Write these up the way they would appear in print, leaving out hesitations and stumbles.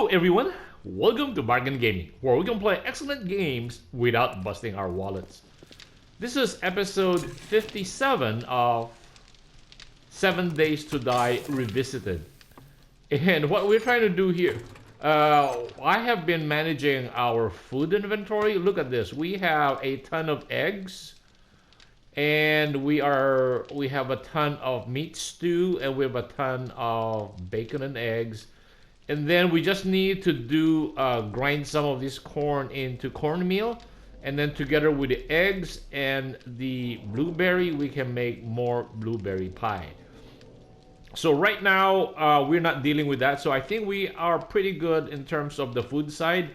Hello everyone, welcome to Bargain Gaming, where we can play excellent games without busting our wallets. This is episode 57 of 7 Days to Die Revisited. And what we're trying to do here, I have been managing our food inventory. Look at this, we have a ton of eggs, and we have a ton of meat stew, and we have a ton of bacon and eggs. And then we just need to grind some of this corn into cornmeal, and then together with the eggs and the blueberry, we can make more blueberry pie. So right now, we're not dealing with that. So I think we are pretty good in terms of the food side.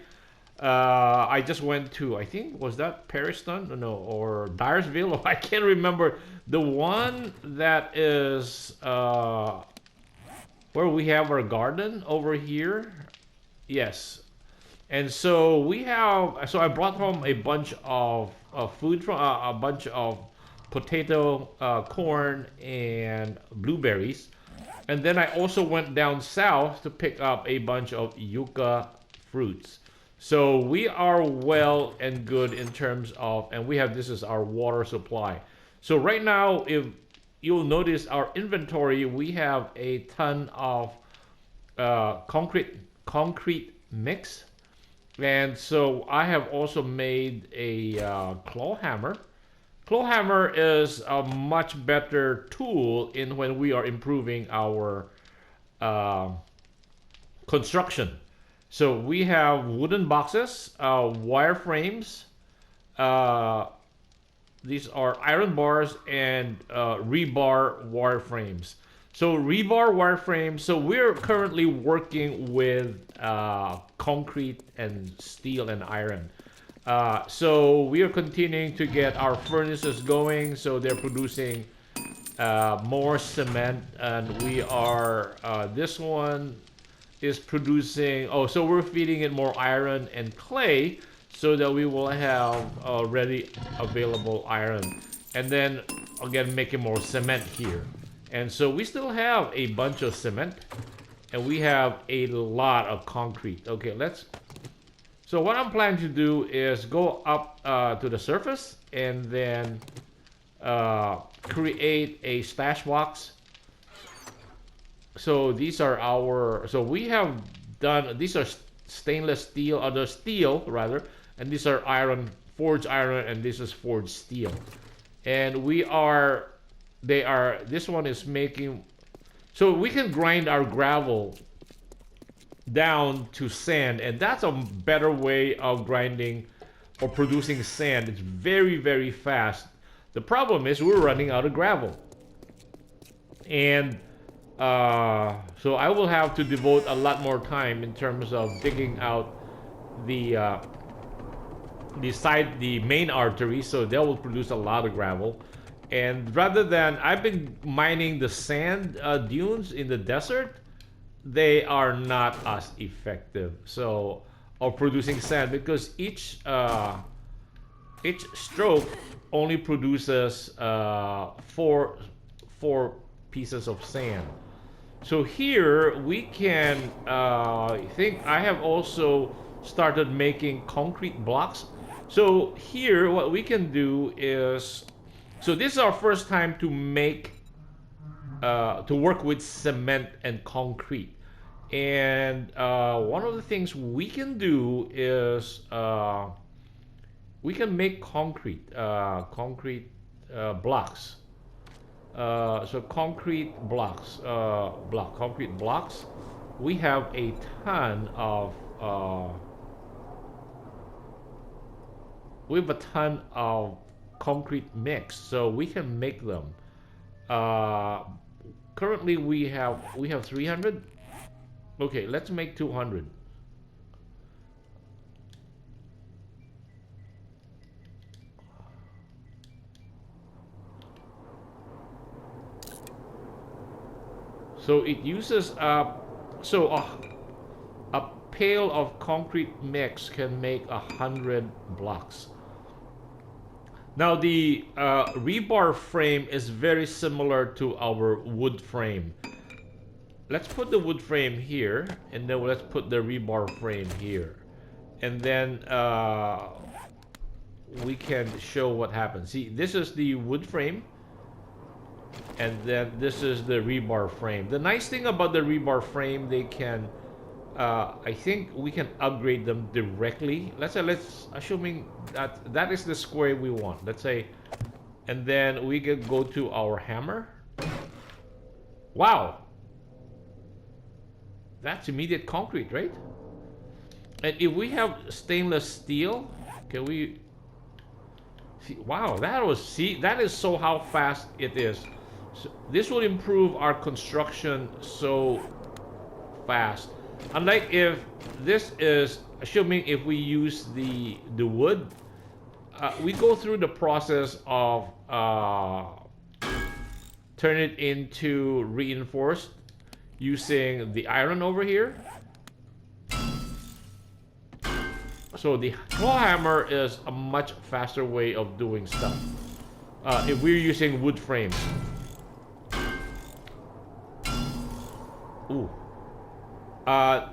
I just went to, I think, was that Pariston? No, or Dyersville? I can't remember. The one that is where we have our garden over here. Yes. And so I brought home a bunch of food from a bunch of potato, corn, and blueberries. And then I also went down south to pick up a bunch of yucca fruits. So we are well and good in terms of, and this is our water supply. So right now, if you'll notice our inventory, we have a ton of concrete mix. And so I have also made a claw hammer. Claw hammer is a much better tool when we are improving our construction. So we have wooden boxes, wire frames. These are iron bars and rebar wire frames. So rebar wire frames. So we're currently working with concrete and steel and iron. So we are continuing to get our furnaces going. So they're producing more cement, and we are this one is producing. Oh, so we're feeding it more iron and clay, so that we will have ready available iron, and then again making more cement here. And so we still have a bunch of cement, and we have a lot of concrete. Okay, so what I'm planning to do is go up to the surface and then create a stash box. So these are these are stainless steel, steel rather, and these are forged iron, and this is forged steel. And this one is making, so we can grind our gravel down to sand, and that's a better way of grinding or producing sand. It's very, very fast. The problem is we're running out of gravel. And so I will have to devote a lot more time in terms of digging out the main artery, so they will produce a lot of gravel. And rather than, I've been mining the sand dunes in the desert, they are not as effective. So, of producing sand, because each stroke only produces four pieces of sand. So here we can, I think I have also started making concrete blocks. So here what we can do is, so this is our first time to work with cement and concrete. And one of the things we can do is we can make concrete blocks. So concrete blocks, we have a ton of concrete mix, so we can make them. Currently we have 300. Okay, let's make 200. So it uses a pail of concrete mix can make 100 blocks. Now the rebar frame is very similar to our wood frame. let's put the wood frame here, and then let's put the rebar frame here, and then we can show what happens. See, this is the wood frame, and then this is the rebar frame. The nice thing about the rebar frame, they can I think we can upgrade them directly. Let's say, assuming that that is the square we want, let's say, and then we can go to our hammer. Wow, that's immediate concrete, right? And if we have stainless steel, can we see? Wow, that is so how fast it is. So this will improve our construction so fast. Unlike if this is, assuming if we use the wood, we go through the process of turn it into reinforced using the iron over here. So the claw hammer is a much faster way of doing stuff if we're using wood frames. Ooh.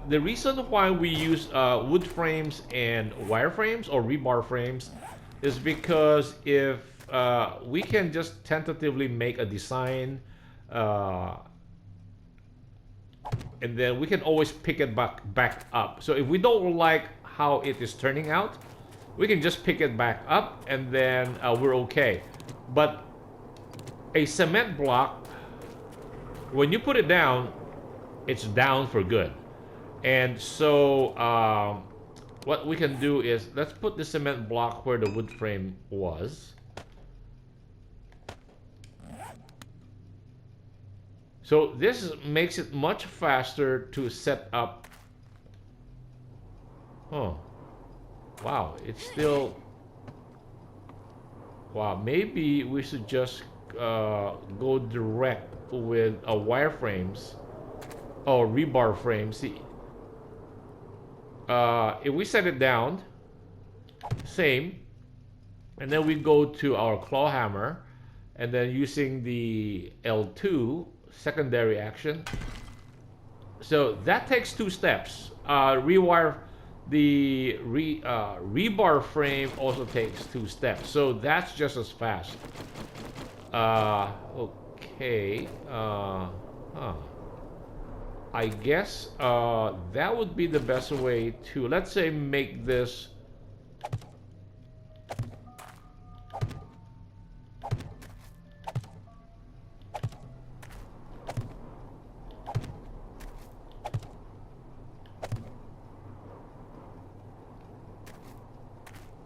The reason why we use wood frames and wire frames or rebar frames is because if we can just tentatively make a design and then we can always pick it back up. So if we don't like how it is turning out, we can just pick it back up and then we're okay. But a cement block, when you put it down, it's down for good. And so what we can do is, let's put the cement block where the wood frame was. So this makes it much faster to set up. Oh, wow, it's still, wow, maybe we should just go direct with wire frames or rebar frames. See, if we set it down, same, and then we go to our claw hammer, and then using the L2 secondary action. So that takes 2 steps. Rewire the rebar frame also takes 2 steps. So that's just as fast. Okay. I guess that would be the best way to, let's say, make this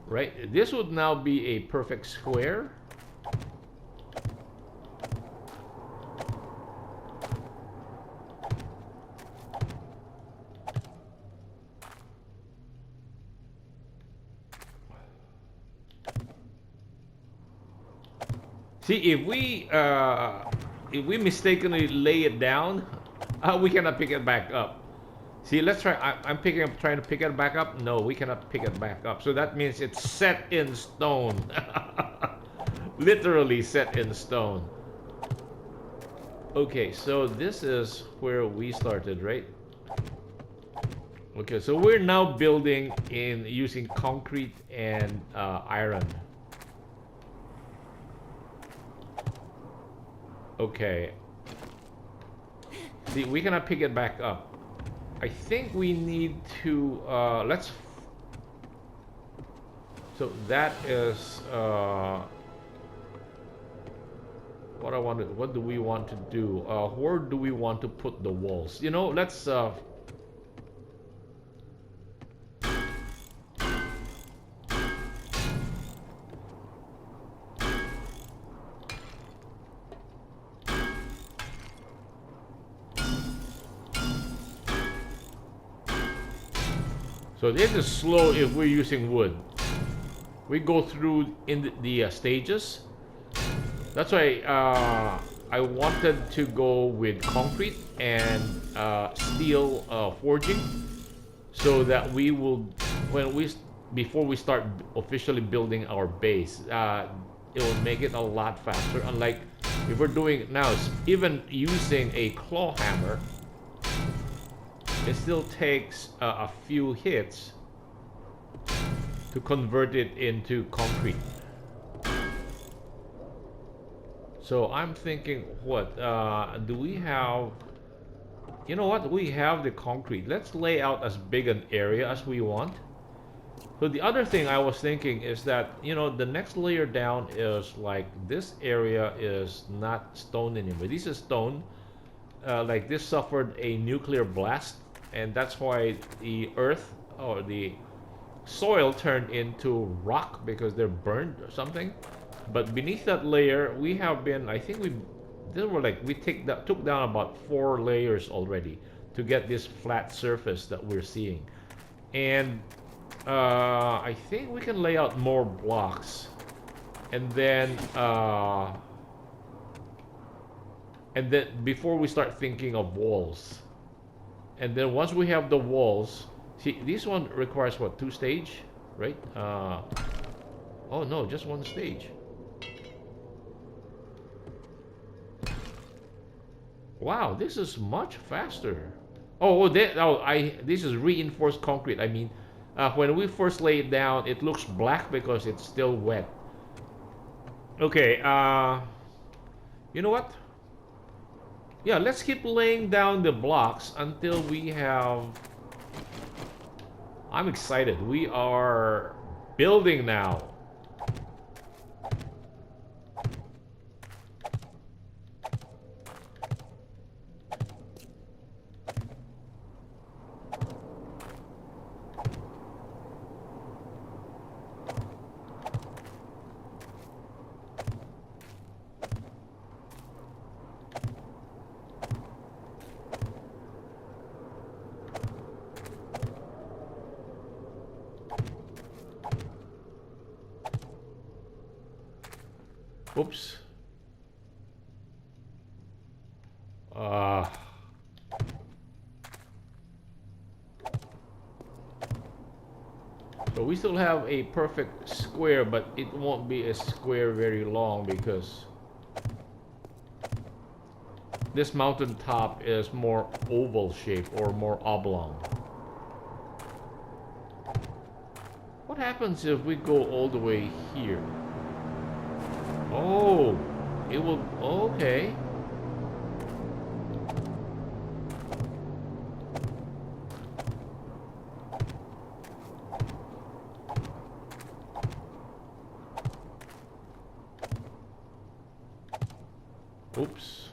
right. This would now be a perfect square. See, if we mistakenly lay it down, we cannot pick it back up. See, let's try. I'm trying to pick it back up. No, we cannot pick it back up. So that means it's set in stone. Literally set in stone. Okay, so this is where we started, right? Okay, so we're now building in using concrete and iron. Okay. See, we cannot pick it back up. I think we need to let's. So that is what I wanted. What do we want to do? Where do we want to put the walls? You know, let's. So this is slow if we're using wood. We go through in the stages. That's why I wanted to go with concrete and steel forging, so that we will, before we start officially building our base, it will make it a lot faster. Unlike if we're doing it now, even using a claw hammer, it still takes a few hits to convert it into concrete. So I'm thinking, what do we have? You know what? We have the concrete. Let's lay out as big an area as we want. So the other thing I was thinking is that, you know, the next layer down is like this area is not stone anymore. This is stone. Like this suffered a nuclear blast, and that's why the earth or the soil turned into rock because they're burned or something. But beneath that layer, we have been, I think we took down about 4 layers already to get this flat surface that we're seeing. And I think we can lay out more blocks, and then before we start thinking of walls, and then once we have the walls, see, this one requires what, 2 stage, right? Oh no, just 1 stage. Wow, this is much faster. This is reinforced concrete. I mean, when we first lay it down, it looks black because it's still wet. Okay, you know what? Yeah, let's keep laying down the blocks until we have... I'm excited. We are building now. Oops. So we still have a perfect square, but it won't be a square very long because this mountain top is more oval shape or more oblong. What happens if we go all the way here? Oh, it will, okay. Oops.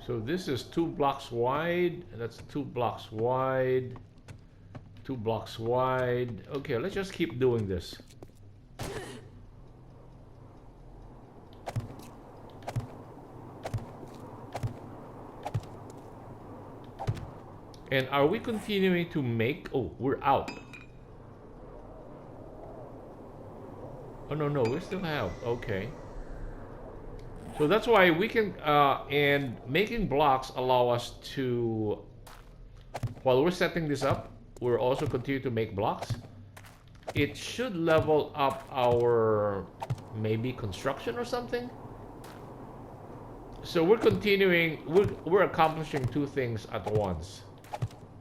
So this is 2 blocks wide, and that's 2 blocks wide. 2 blocks wide. Okay, let's just keep doing this. And are we continuing to make... Oh, we're out. Oh, no, we still have. Okay. So that's why we can... and making blocks allow us to... While we're setting this up, we're also continue to make blocks. It should level up our maybe construction or something. So we're continuing, we're accomplishing 2 things at once.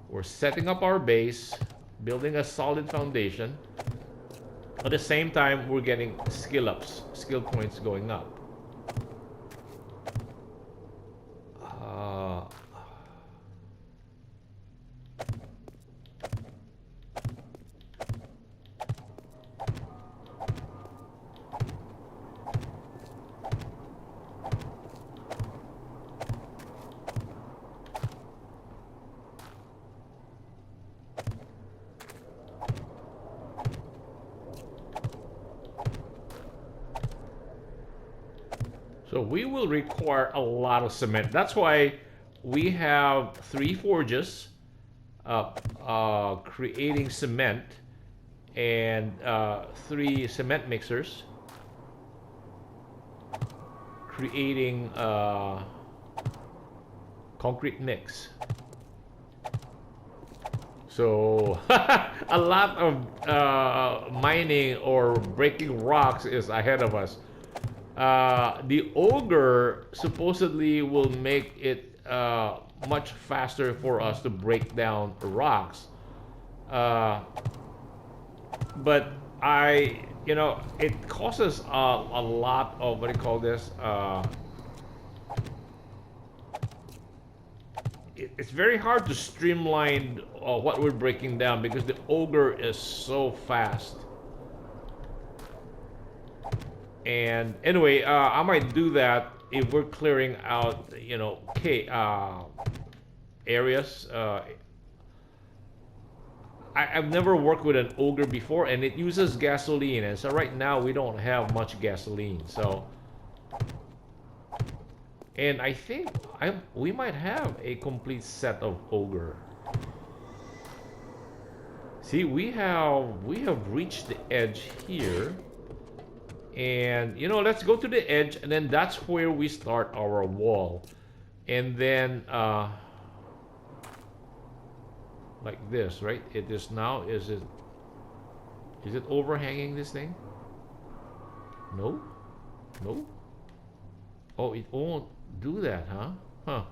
We're setting up our base, building a solid foundation. At the same time, we're getting skill ups, skill points going up. So we will require a lot of cement. That's why we have 3 forges creating cement and 3 cement mixers creating concrete mix. So a lot of mining or breaking rocks is ahead of us. The ogre supposedly will make it much faster for us to break down rocks. Uh, but it causes a lot of, what do you call this? It's very hard to streamline what we're breaking down because the ogre is so fast. And anyway, I might do that if we're clearing out, areas. I've never worked with an ogre before, and it uses gasoline, and so right now we don't have much gasoline. So, and I think we might have a complete set of ogre. See, we have reached the edge here. And let's go to the edge, and then that's where we start our wall. And then like this, right? It is now. Is it overhanging this thing? No. Oh, it won't do that, huh?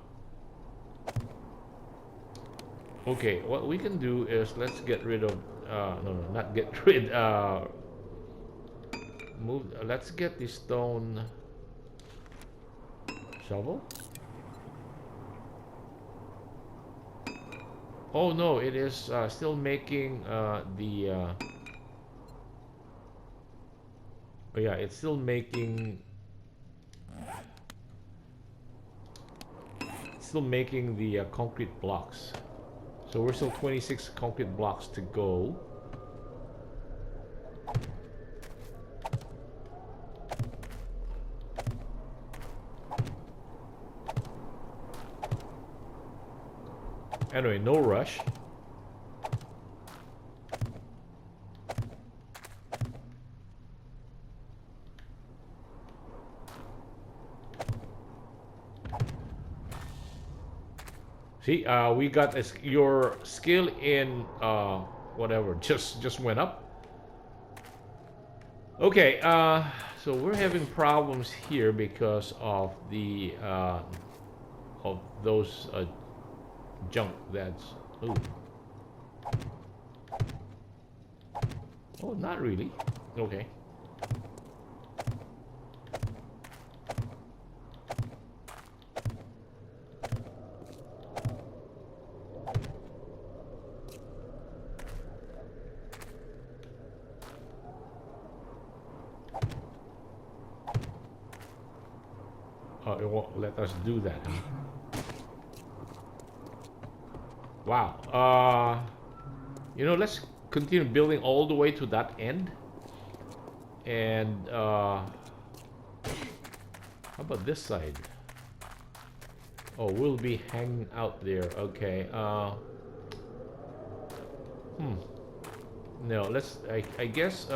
Okay, what we can do is let's get rid of no, not get rid move. Let's get the stone shovel. Oh no, it is still making the oh yeah, it's still making the concrete blocks. So we're still 26 concrete blocks to go. Anyway, no rush. See, we got your skill in whatever just went up. Okay, so we're having problems here because of the of those junk that's oh, not really. Okay. Oh, it won't let us do that, huh? Wow. Let's continue building all the way to that end. And how about this side? Oh, we'll be hanging out there. Okay. No, I guess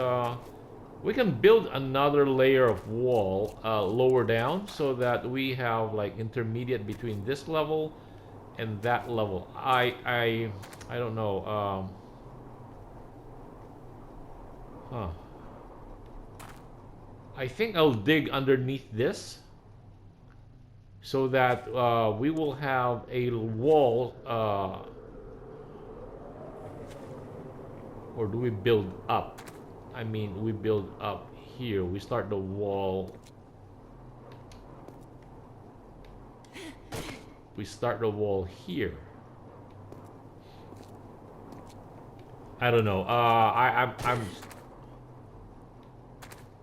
we can build another layer of wall lower down so that we have like intermediate between this level and that level. I don't know. I think I'll dig underneath this so that we will have a wall. Or do we build up? I mean, we build up here. We start the wall. We start the wall here. I don't know.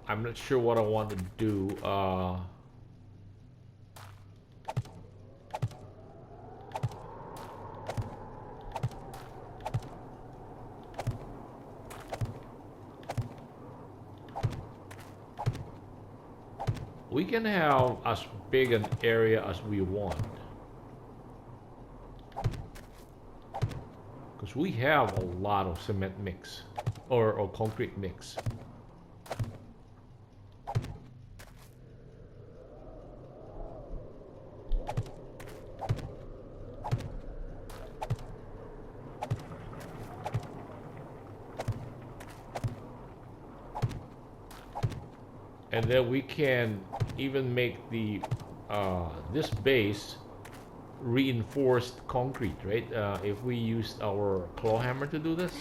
I'm not sure what I want to do. We can have as big an area as we want. Because we have a lot of cement mix. Or concrete mix. And then we can even make the this base reinforced concrete, right? If we use our claw hammer to do this,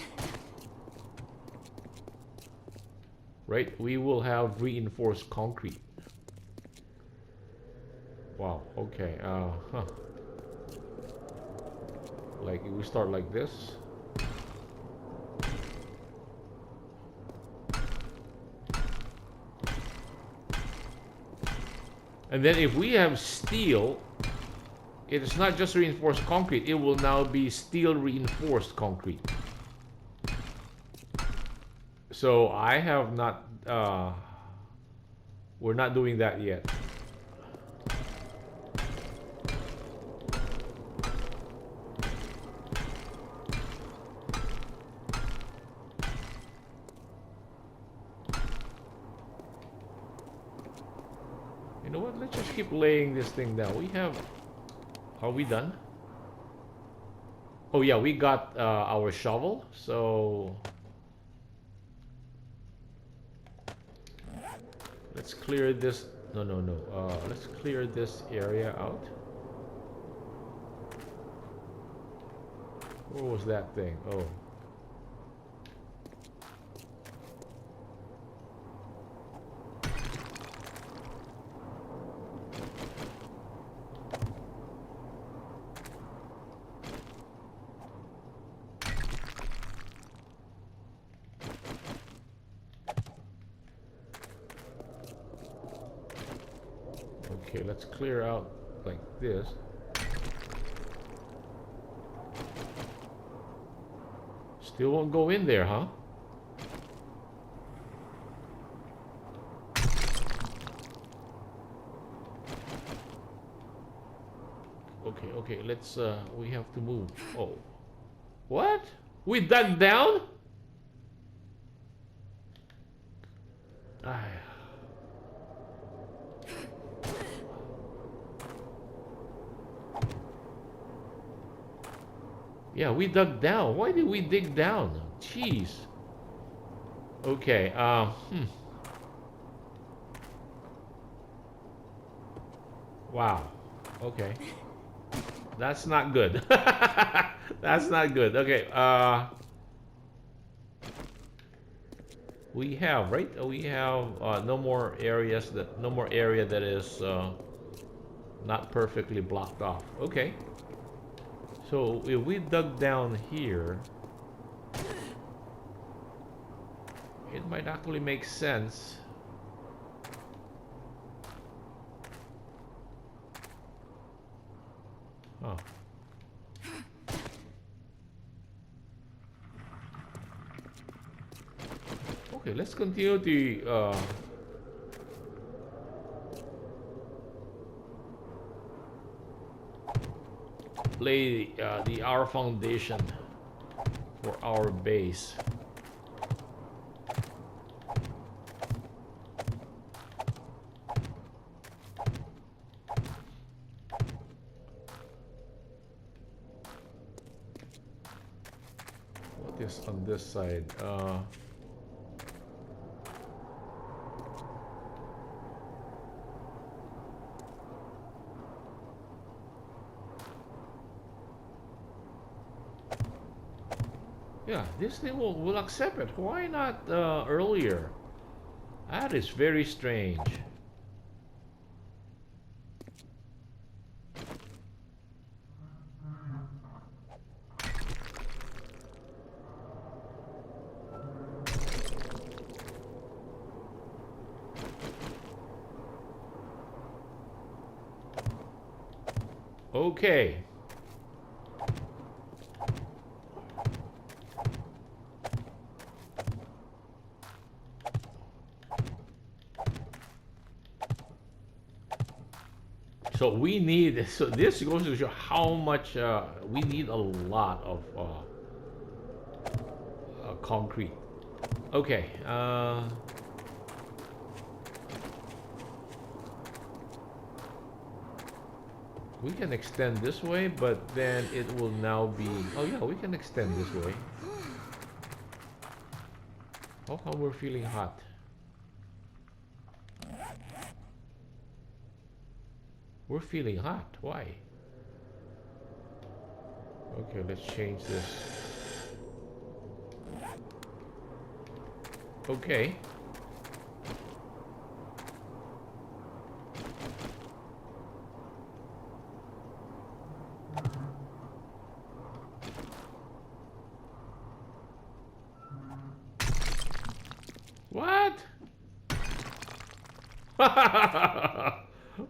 right, we will have reinforced concrete. Wow, okay. Like we start like this. And then if we have steel, it is not just reinforced concrete, it will now be steel reinforced concrete. So I have not, we're not doing that yet. You know what, let's just keep laying this thing down. We have, are we done? Oh yeah, we got our shovel, so let's clear this. No. Let's clear this area out. What was that thing? Oh. Okay, let's clear out like this. Still won't go in there, huh? Okay, let's, we have to move. Oh. What? We dug down? Ah. Yeah, we dug down. Why did we dig down? Jeez. Okay, Wow. Okay. That's not good. That's not good. Okay, we have, right? We have no more areas that, no more area that is not perfectly blocked off. Okay. So if we dug down here, it might actually make sense. Oh. Okay, let's continue to lay our foundation for our base. What is on this side? Yeah, this thing will accept it. Why not earlier? That is very strange. Okay. So we need, so this goes to show how much we need a lot of concrete. Okay. We can extend this way, but then it will now be, oh yeah, we can extend this way. How come we're feeling hot? We're feeling hot. Why? Okay, let's change this. Okay. What?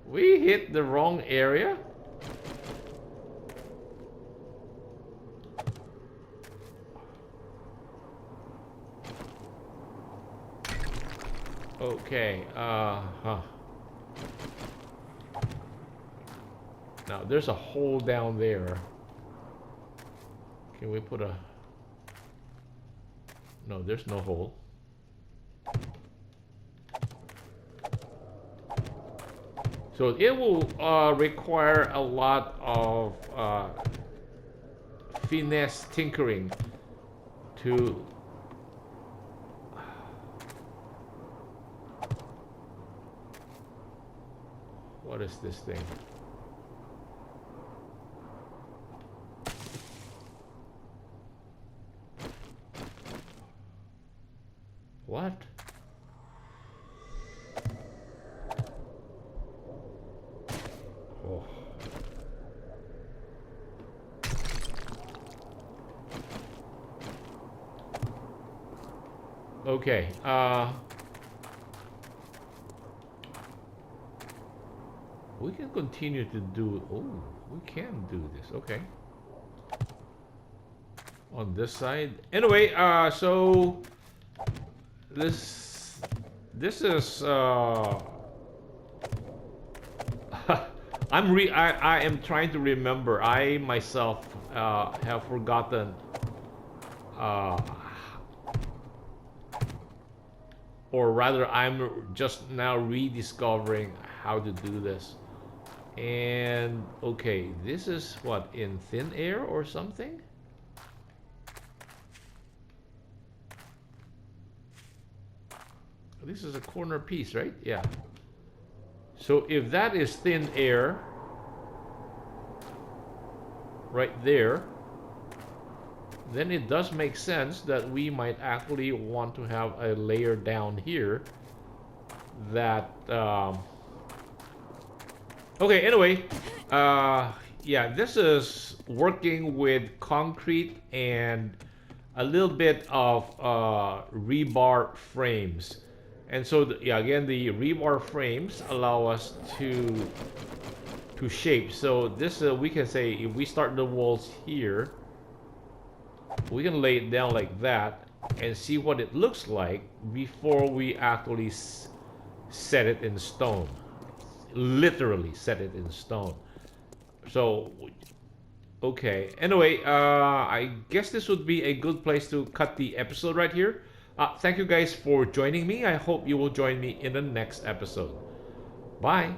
We hit the wrong area? Okay, huh. Now there's a hole down there. Can we put a... No, there's no hole. So it will require a lot of finesse tinkering to... What is this thing? What? Oh. Okay, we can continue to do... Oh, we can do this, okay. On this side. Anyway, so... This is... I am trying to remember. I myself have forgotten... or rather, I'm just now rediscovering how to do this. And okay, this is what, in thin air or something? This is a corner piece, right? Yeah. So if that is thin air right there, then it does make sense that we might actually want to have a layer down here that okay, anyway, yeah, this is working with concrete and a little bit of rebar frames. And so yeah, again, the rebar frames allow us to shape. So this we can say if we start the walls here, we can lay it down like that and see what it looks like before we actually set it in stone. Literally set it in stone. So okay, anyway, I guess this would be a good place to cut the episode right here. Thank you guys for joining me. I hope you will join me in the next episode. Bye.